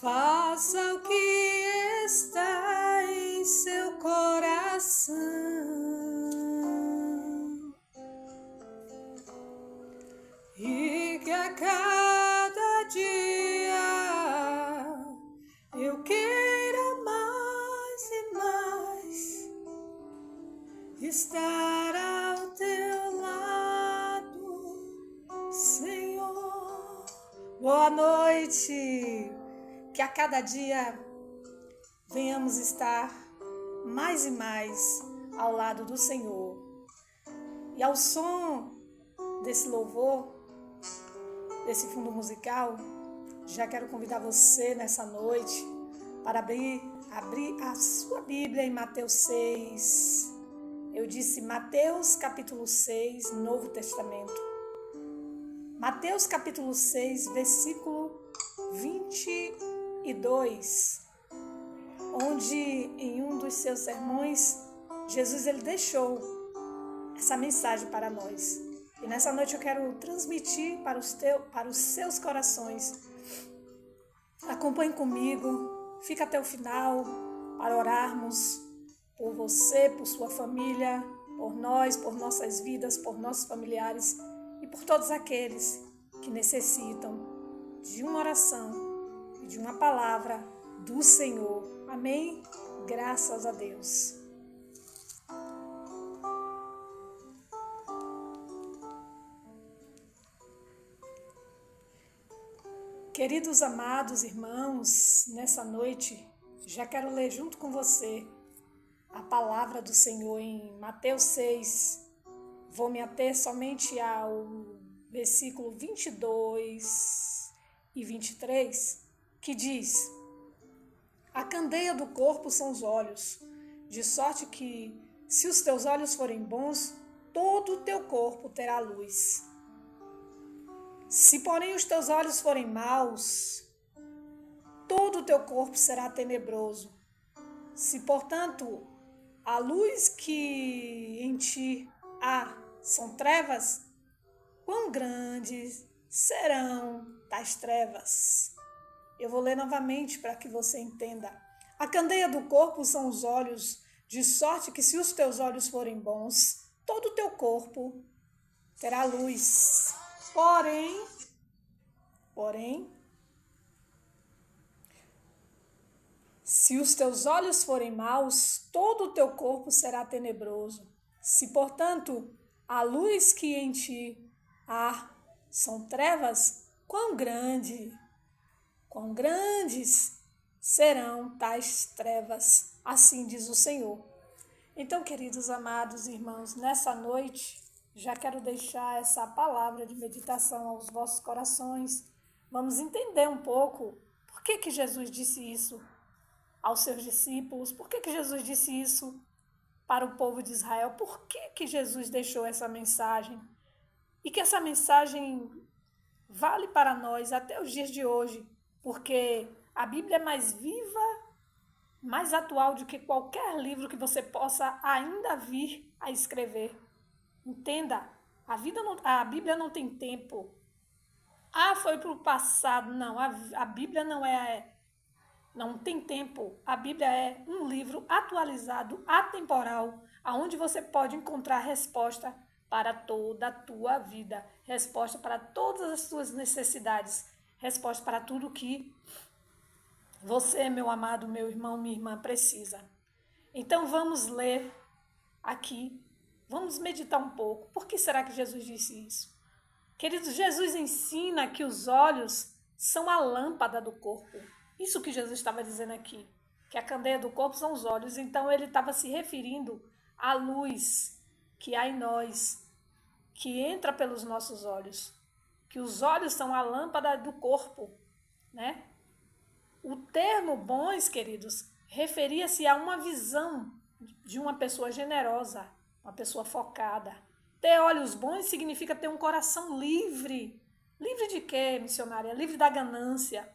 Faça o que está em seu coração e que a cada dia eu queira mais e mais estar ao teu lado, Senhor. Boa noite. Que a cada dia venhamos estar mais e mais ao lado do Senhor. E ao som desse louvor, desse fundo musical, já quero convidar você nessa noite para abrir a sua Bíblia em Mateus 6. Eu disse Mateus capítulo 6, Novo Testamento. Mateus capítulo 6, versículo 22, onde em um dos seus sermões, Jesus ele deixou essa mensagem para nós. E nessa noite eu quero transmitir para os seus corações. Acompanhe comigo, fica até o final para orarmos por você, por sua família, por nós, por nossas vidas, por nossos familiares e por todos aqueles que necessitam de uma oração e de uma palavra do Senhor. Amém? Graças a Deus. Queridos amados irmãos, nessa noite já quero ler junto com você a palavra do Senhor em Mateus 6. Vou me ater somente ao versículo 22 e 23, que diz: a candeia do corpo são os olhos, de sorte que, se os teus olhos forem bons, todo o teu corpo terá luz. Se, porém, os teus olhos forem maus, todo o teu corpo será tenebroso. Se, portanto, a luz que em ti há são trevas, quão grandes serão tais trevas? Eu vou ler novamente para que você entenda. A candeia do corpo são os olhos, de sorte que, se os teus olhos forem bons, todo o teu corpo terá luz. Porém, se os teus olhos forem maus, todo o teu corpo será tenebroso. Se, portanto, a luz que em ti há são trevas, quão grandes serão tais trevas, assim diz o Senhor. Então, queridos amados irmãos, nessa noite, já quero deixar essa palavra de meditação aos vossos corações. Vamos entender um pouco por que Jesus disse isso aos seus discípulos, por que Jesus disse isso para o povo de Israel, por que Jesus deixou essa mensagem e que essa mensagem vale para nós até os dias de hoje, porque a Bíblia é mais viva, mais atual do que qualquer livro que você possa ainda vir a escrever. Entenda, a Bíblia não tem tempo. Foi para o passado. Não, a Bíblia não tem tempo. A Bíblia é um livro atualizado, atemporal, onde você pode encontrar resposta para toda a tua vida, resposta para todas as tuas necessidades, resposta para tudo que você, meu amado, meu irmão, minha irmã, precisa. Então vamos ler aqui, vamos meditar um pouco. Por que será que Jesus disse isso? Queridos, Jesus ensina que os olhos são a lâmpada do corpo. Isso que Jesus estava dizendo aqui, que a candeia do corpo são os olhos. Então ele estava se referindo à luz que há em nós, que entra pelos nossos olhos, que os olhos são a lâmpada do corpo, né? O termo bons, queridos, referia-se a uma visão de uma pessoa generosa, uma pessoa focada. Ter olhos bons significa ter um coração livre. Livre de quê, missionária? Livre da ganância,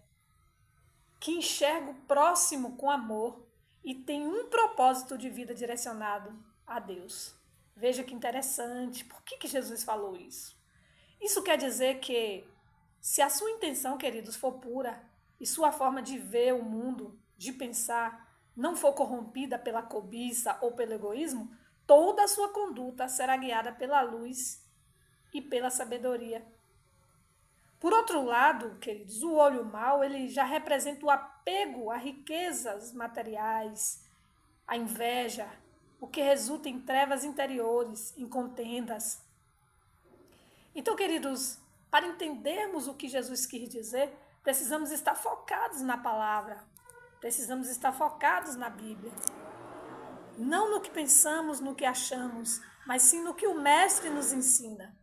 que enxerga o próximo com amor e tem um propósito de vida direcionado a Deus. Veja que interessante. Por que Jesus falou isso? Isso quer dizer que, se a sua intenção, queridos, for pura, e sua forma de ver o mundo, de pensar, não for corrompida pela cobiça ou pelo egoísmo, toda a sua conduta será guiada pela luz e pela sabedoria. Por outro lado, queridos, o olho mau, ele já representa o apego a riquezas materiais, a inveja, o que resulta em trevas interiores, em contendas. Então, queridos, para entendermos o que Jesus quis dizer, precisamos estar focados na palavra, precisamos estar focados na Bíblia. Não no que pensamos, no que achamos, mas sim no que o Mestre nos ensina.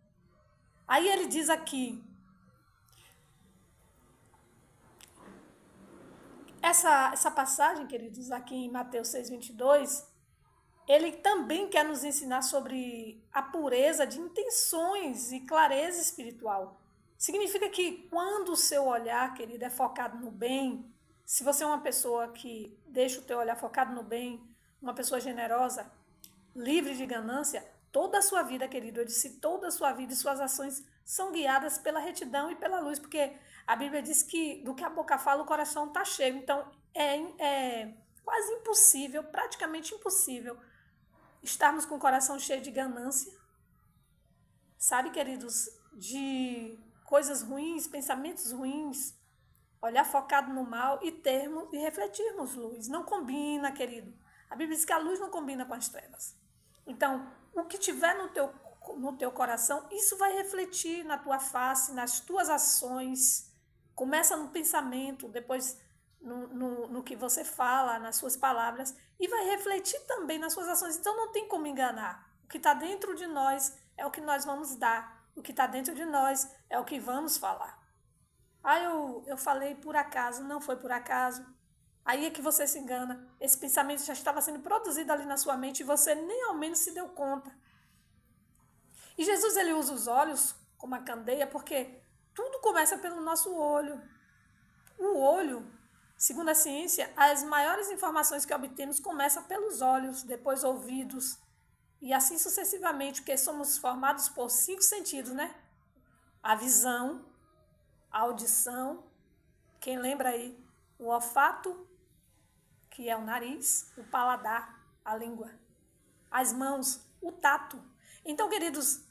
Aí ele diz aqui, essa passagem, queridos, aqui em Mateus 6:22, ele também quer nos ensinar sobre a pureza de intenções e clareza espiritual. Significa que quando o seu olhar, querido, é focado no bem, se você é uma pessoa que deixa o teu olhar focado no bem, uma pessoa generosa, livre de ganância, toda a sua vida, querido, eu disse, toda a sua vida e suas ações são guiadas pela retidão e pela luz, porque a Bíblia diz que do que a boca fala, o coração está cheio. Então, é quase impossível, praticamente impossível, estarmos com o coração cheio de ganância, sabe, queridos, de coisas ruins, pensamentos ruins, olhar focado no mal e refletirmos luz. Não combina, querido. A Bíblia diz que a luz não combina com as trevas. Então, o que tiver no teu coração, isso vai refletir na tua face, nas tuas ações. Começa no pensamento, depois no que você fala, nas suas palavras, e vai refletir também nas suas ações. Então não tem como enganar. O que está dentro de nós é o que nós vamos dar. O que está dentro de nós é o que vamos falar. Eu falei por acaso, não foi por acaso. Aí é que você se engana. Esse pensamento já estava sendo produzido ali na sua mente e você nem ao menos se deu conta. E Jesus, ele usa os olhos como a candeia porque tudo começa pelo nosso olho. O olho, segundo a ciência, as maiores informações que obtemos começam pelos olhos, depois ouvidos, e assim sucessivamente, porque somos formados por 5 sentidos, né? A visão, a audição, quem lembra aí? O olfato, que é o nariz, o paladar, a língua, as mãos, o tato. Então, queridos,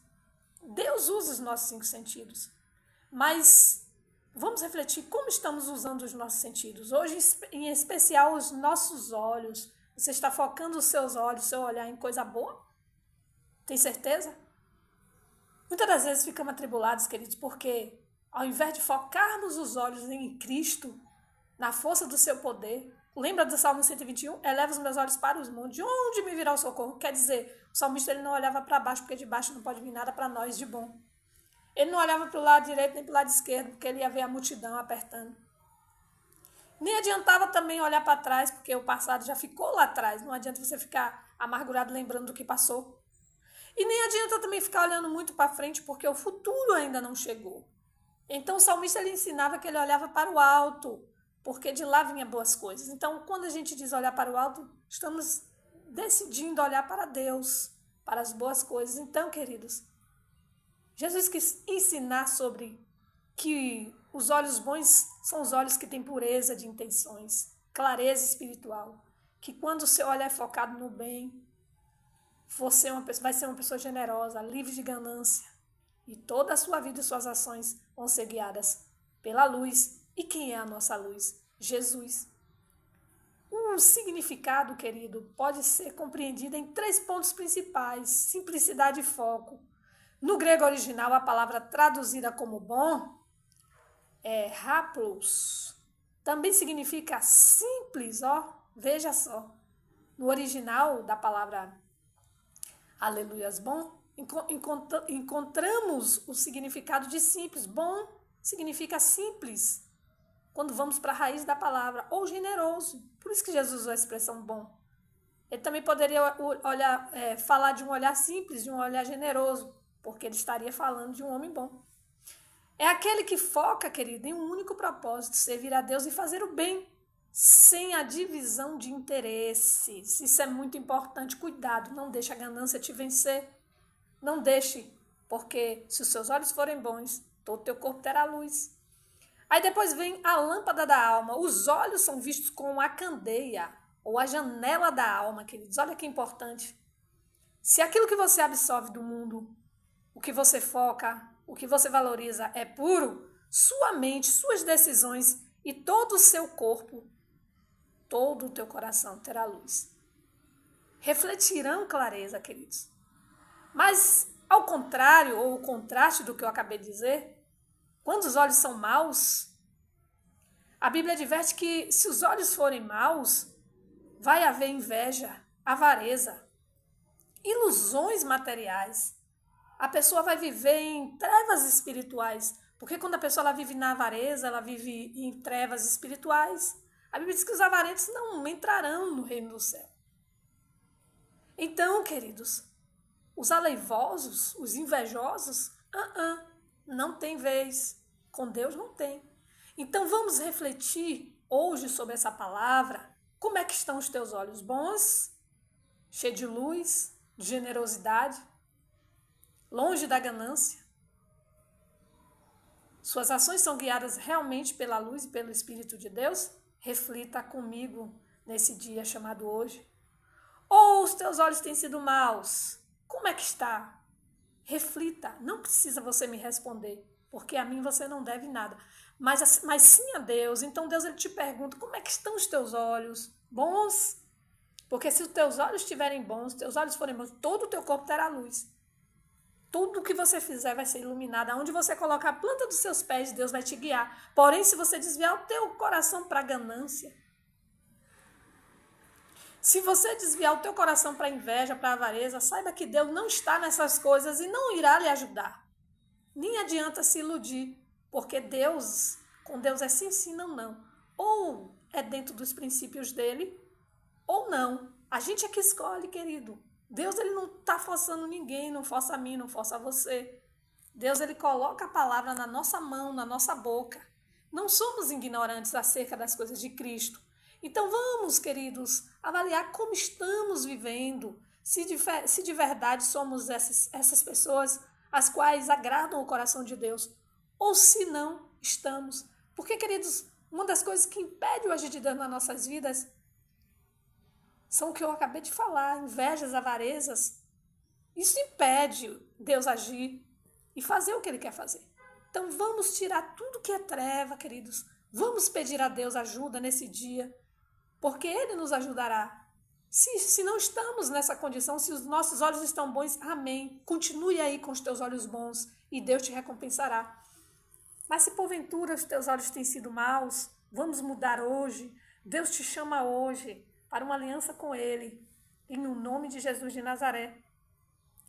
Deus usa os nossos 5 sentidos, mas vamos refletir como estamos usando os nossos sentidos. Hoje, em especial, os nossos olhos. Você está focando os seus olhos, seu olhar em coisa boa? Tem certeza? Muitas das vezes ficamos atribulados, queridos, porque ao invés de focarmos os olhos em Cristo, na força do seu poder, lembra do Salmo 121? Eleva os meus olhos para os montes. De onde me virá o socorro? Quer dizer, o salmista ele não olhava para baixo, porque de baixo não pode vir nada para nós de bom. Ele não olhava para o lado direito nem para o lado esquerdo, porque ele ia ver a multidão apertando. Nem adiantava também olhar para trás, porque o passado já ficou lá atrás. Não adianta você ficar amargurado lembrando do que passou. E nem adianta também ficar olhando muito para frente, porque o futuro ainda não chegou. Então o salmista ele ensinava que ele olhava para o alto, porque de lá vinha boas coisas. Então, quando a gente diz olhar para o alto, estamos decidindo olhar para Deus, para as boas coisas. Então, queridos, Jesus quis ensinar sobre que os olhos bons são os olhos que têm pureza de intenções, clareza espiritual, que quando o seu olhar é focado no bem, você vai ser uma pessoa generosa, livre de ganância, e toda a sua vida e suas ações vão ser guiadas pela luz. E quem é a nossa luz? Jesus. O significado, querido, pode ser compreendido em 3 pontos principais: simplicidade e foco. No grego original, a palavra traduzida como bom é haplos. Também significa simples, ó. Veja só. No original da palavra aleluias bom, encontramos o significado de simples. Bom significa simples, quando vamos para a raiz da palavra, ou generoso. Por isso que Jesus usou a expressão bom. Ele também poderia falar de um olhar simples, de um olhar generoso, porque ele estaria falando de um homem bom. É aquele que foca, querido, em um único propósito: servir a Deus e fazer o bem, sem a divisão de interesses. Isso é muito importante. Cuidado, não deixe a ganância te vencer. Não deixe, porque se os seus olhos forem bons, todo o teu corpo terá luz. Aí depois vem a lâmpada da alma. Os olhos são vistos como a candeia, ou a janela da alma, queridos. Olha que importante. Se aquilo que você absorve do mundo, o que você foca, o que você valoriza é puro, sua mente, suas decisões e todo o seu corpo, todo o teu coração terá luz. Refletirão clareza, queridos. Mas, ao contrário, ou o contraste do que eu acabei de dizer, quando os olhos são maus, a Bíblia adverte que se os olhos forem maus, vai haver inveja, avareza, ilusões materiais. A pessoa vai viver em trevas espirituais, porque quando a pessoa ela vive na avareza, ela vive em trevas espirituais. A Bíblia diz que os avarentos não entrarão no reino do céu. Então, queridos, os aleivosos, os invejosos, não tem vez. Com Deus não tem. Então vamos refletir hoje sobre essa palavra. Como é que estão os teus olhos? Bons? Cheios de luz, de generosidade? Longe da ganância? Suas ações são guiadas realmente pela luz e pelo Espírito de Deus? Reflita comigo nesse dia chamado hoje. Ou os teus olhos têm sido maus? Como é que está? Reflita. Não precisa você me responder, porque a mim você não deve nada. Mas sim a Deus. Então Deus ele te pergunta, como é que estão os teus olhos? Bons? Porque se os teus olhos estiverem bons, os teus olhos forem bons, todo o teu corpo terá luz. Tudo que você fizer vai ser iluminado. Aonde você colocar a planta dos seus pés, Deus vai te guiar. Porém, se você desviar o teu coração para a ganância, se você desviar o teu coração para a inveja, para a avareza, saiba que Deus não está nessas coisas e não irá lhe ajudar. Nem adianta se iludir, porque com Deus é sim, sim, não, não. Ou é dentro dos princípios dele, ou não. A gente é que escolhe, querido. Deus ele não está forçando ninguém, não força a mim, não força você. Deus ele coloca a palavra na nossa mão, na nossa boca. Não somos ignorantes acerca das coisas de Cristo. Então vamos, queridos, avaliar como estamos vivendo, se de verdade somos essas pessoas as quais agradam o coração de Deus, ou se não estamos. Porque, queridos, uma das coisas que impede o agir de Deus nas nossas vidas são o que eu acabei de falar, invejas, avarezas. Isso impede Deus agir e fazer o que Ele quer fazer. Então vamos tirar tudo que é treva, queridos. Vamos pedir a Deus ajuda nesse dia, porque Ele nos ajudará. Se não estamos nessa condição, se os nossos olhos estão bons, amém. Continue aí com os teus olhos bons e Deus te recompensará. Mas se porventura os teus olhos têm sido maus, vamos mudar hoje. Deus te chama hoje para uma aliança com Ele, em nome de Jesus de Nazaré.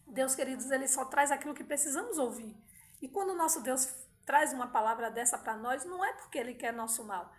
Deus, queridos, Ele só traz aquilo que precisamos ouvir. E quando o nosso Deus traz uma palavra dessa para nós, não é porque Ele quer nosso mal.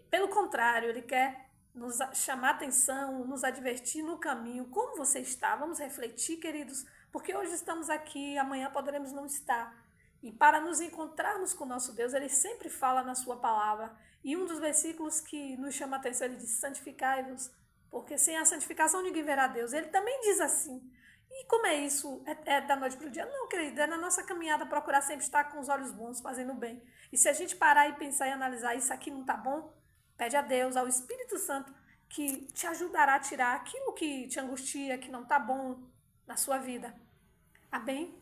Pelo contrário, Ele quer nos chamar atenção, nos advertir no caminho. Como você está? Vamos refletir, queridos, porque hoje estamos aqui, amanhã poderemos não estar. E para nos encontrarmos com o nosso Deus, Ele sempre fala na sua palavra. E um dos versículos que nos chama a atenção, Ele diz, santificai-vos, porque sem a santificação ninguém verá Deus. Ele também diz assim. E como é isso? É da noite para o dia? Não, querido, é na nossa caminhada procurar sempre estar com os olhos bons, fazendo bem. E se a gente parar e pensar e analisar, isso aqui não está bom, pede a Deus, ao Espírito Santo, que te ajudará a tirar aquilo que te angustia, que não está bom na sua vida. Amém?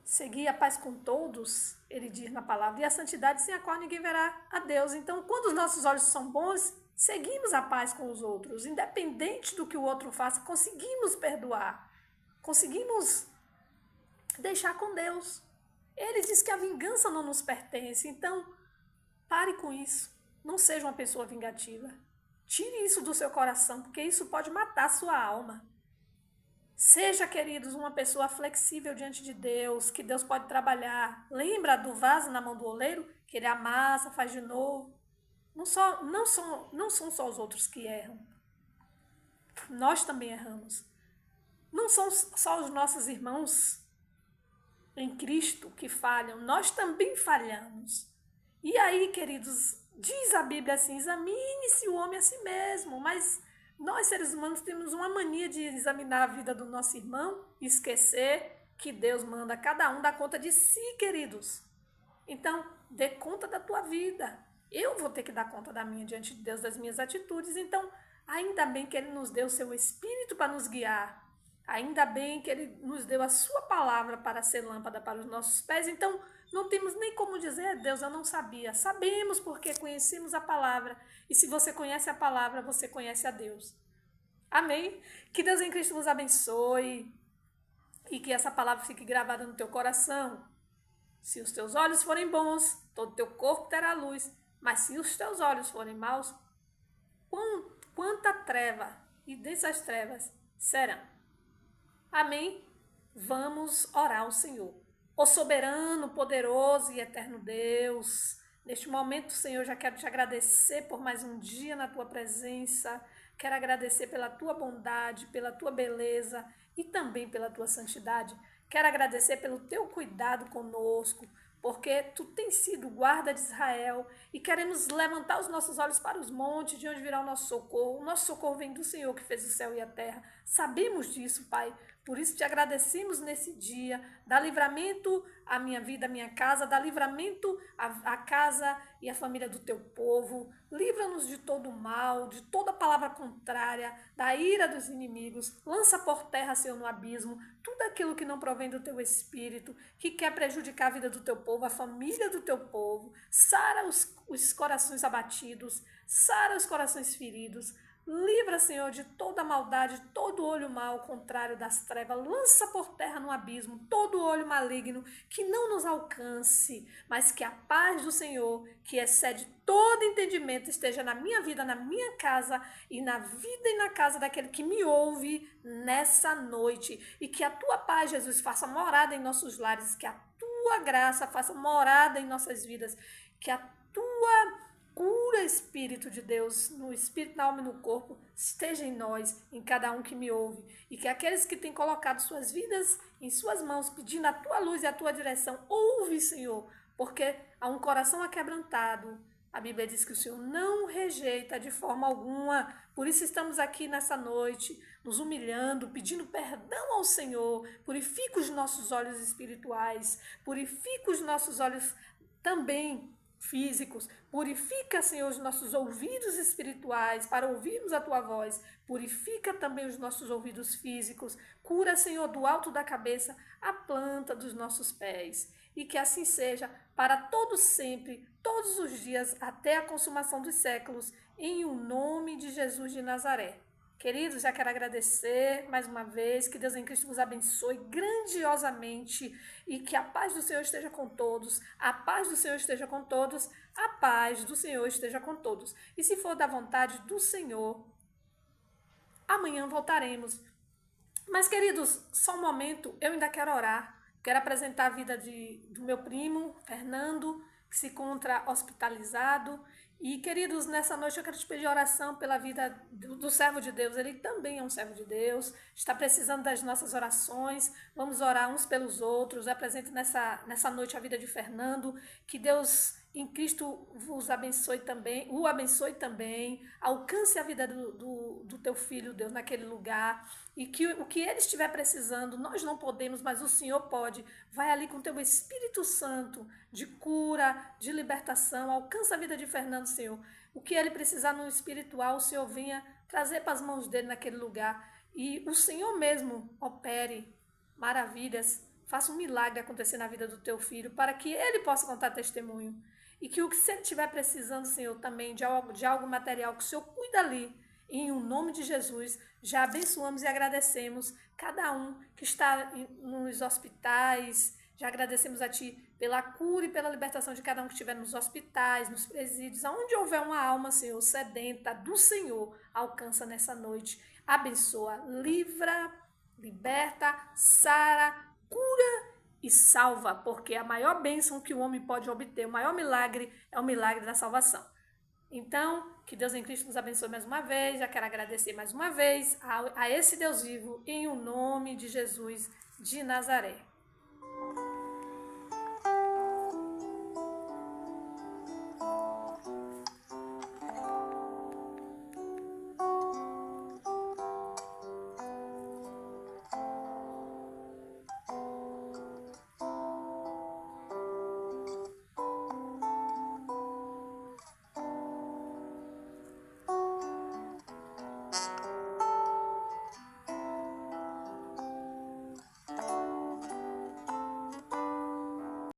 Seguir a paz com todos, ele diz na palavra, e a santidade sem a qual ninguém verá a Deus. Então, quando os nossos olhos são bons, seguimos a paz com os outros. Independente do que o outro faça, conseguimos perdoar. Conseguimos deixar com Deus. Ele diz que a vingança não nos pertence. Então, pare com isso. Não seja uma pessoa vingativa. Tire isso do seu coração, porque isso pode matar a sua alma. Seja, queridos, uma pessoa flexível diante de Deus, que Deus pode trabalhar. Lembra do vaso na mão do oleiro? Que ele amassa, faz de novo. Não são só os outros que erram. Nós também erramos. Não são só os nossos irmãos em Cristo que falham. Nós também falhamos. E aí, queridos, diz a Bíblia assim, examine-se o homem a si mesmo. Mas nós, seres humanos, temos uma mania de examinar a vida do nosso irmão e esquecer que Deus manda cada um dar conta de si, queridos. Então, dê conta da tua vida. Eu vou ter que dar conta da minha diante de Deus, das minhas atitudes. Então, ainda bem que Ele nos deu o seu Espírito para nos guiar. Ainda bem que Ele nos deu a sua palavra para ser lâmpada para os nossos pés. Então, não temos nem como dizer, Deus, eu não sabia. Sabemos porque conhecemos a palavra. E se você conhece a palavra, você conhece a Deus. Amém? Que Deus em Cristo vos abençoe e que essa palavra fique gravada no teu coração. Se os teus olhos forem bons, todo o teu corpo terá luz. Mas se os teus olhos forem maus, quanta treva e dessas trevas serão. Amém? Vamos orar ao Senhor. Ó soberano, poderoso e eterno Deus, neste momento, Senhor, já quero te agradecer por mais um dia na tua presença. Quero agradecer pela tua bondade, pela tua beleza e também pela tua santidade. Quero agradecer pelo teu cuidado conosco, porque tu tens sido guarda de Israel e queremos levantar os nossos olhos para os montes, de onde virá o nosso socorro. O nosso socorro vem do Senhor que fez o céu e a terra. Sabemos disso, Pai. Por isso te agradecemos nesse dia. Dá livramento à minha vida, à minha casa. Dá livramento à casa e à família do teu povo. Livra-nos de todo o mal, de toda palavra contrária, da ira dos inimigos. Lança por terra, Senhor, no abismo, tudo aquilo que não provém do teu espírito, que quer prejudicar a vida do teu povo, a família do teu povo. Sara os corações abatidos, sara os corações feridos. Livra, Senhor, de toda maldade, todo olho mau, contrário das trevas. Lança por terra no abismo todo olho maligno, que não nos alcance, mas que a paz do Senhor, que excede todo entendimento, esteja na minha vida, na minha casa e na vida e na casa daquele que me ouve nessa noite. E que a tua paz, Jesus, faça morada em nossos lares, que a tua graça faça morada em nossas vidas, que a tua cura, Espírito de Deus, no espírito, na alma e no corpo, esteja em nós, em cada um que me ouve. E que aqueles que têm colocado suas vidas em suas mãos, pedindo a tua luz e a tua direção, ouve, Senhor, porque há um coração aquebrantado. A Bíblia diz que o Senhor não rejeita de forma alguma. Por isso estamos aqui nessa noite, nos humilhando, pedindo perdão ao Senhor. Purifica os nossos olhos espirituais, purifica os nossos olhos também físicos. Purifica, Senhor, os nossos ouvidos espirituais para ouvirmos a tua voz. Purifica também os nossos ouvidos físicos. Cura, Senhor, do alto da cabeça a planta dos nossos pés. E que assim seja para todos sempre, todos os dias, até a consumação dos séculos, em o nome de Jesus de Nazaré. Queridos, já quero agradecer mais uma vez, que Deus em Cristo vos abençoe grandiosamente e que a paz do Senhor esteja com todos, a paz do Senhor esteja com todos, a paz do Senhor esteja com todos. E se for da vontade do Senhor, amanhã voltaremos. Mas, queridos, só um momento, eu ainda quero orar. Quero apresentar a vida do meu primo, Fernando, que se encontra hospitalizado. E, queridos, nessa noite eu quero te pedir oração pela vida do servo de Deus. Ele também é um servo de Deus, está precisando das nossas orações. Vamos orar uns pelos outros. Eu apresento nessa noite a vida de Fernando. Que Deus em Cristo o abençoe também. Alcance a vida do teu filho, Deus, naquele lugar. E que o que ele estiver precisando, nós não podemos, mas o Senhor pode. Vai ali com o teu Espírito Santo de cura, de libertação. Alcança a vida de Fernando, Senhor. O que ele precisar no espiritual, o Senhor venha trazer para as mãos dele naquele lugar. E o Senhor mesmo opere maravilhas, faça um milagre acontecer na vida do teu filho, para que ele possa contar testemunho. E que o que você estiver precisando, Senhor, também de algo material, que o Senhor cuida ali, em o nome de Jesus, já abençoamos e agradecemos cada um que está nos hospitais. Já agradecemos a Ti pela cura e pela libertação de cada um que estiver nos hospitais, nos presídios, aonde houver uma alma, Senhor, sedenta do Senhor, alcança nessa noite. Abençoa, livra, liberta, sara, cura e salva, porque a maior bênção que o homem pode obter, o maior milagre é o milagre da salvação. Então, que Deus em Cristo nos abençoe mais uma vez. Já quero agradecer mais uma vez a esse Deus vivo, em o nome de Jesus de Nazaré.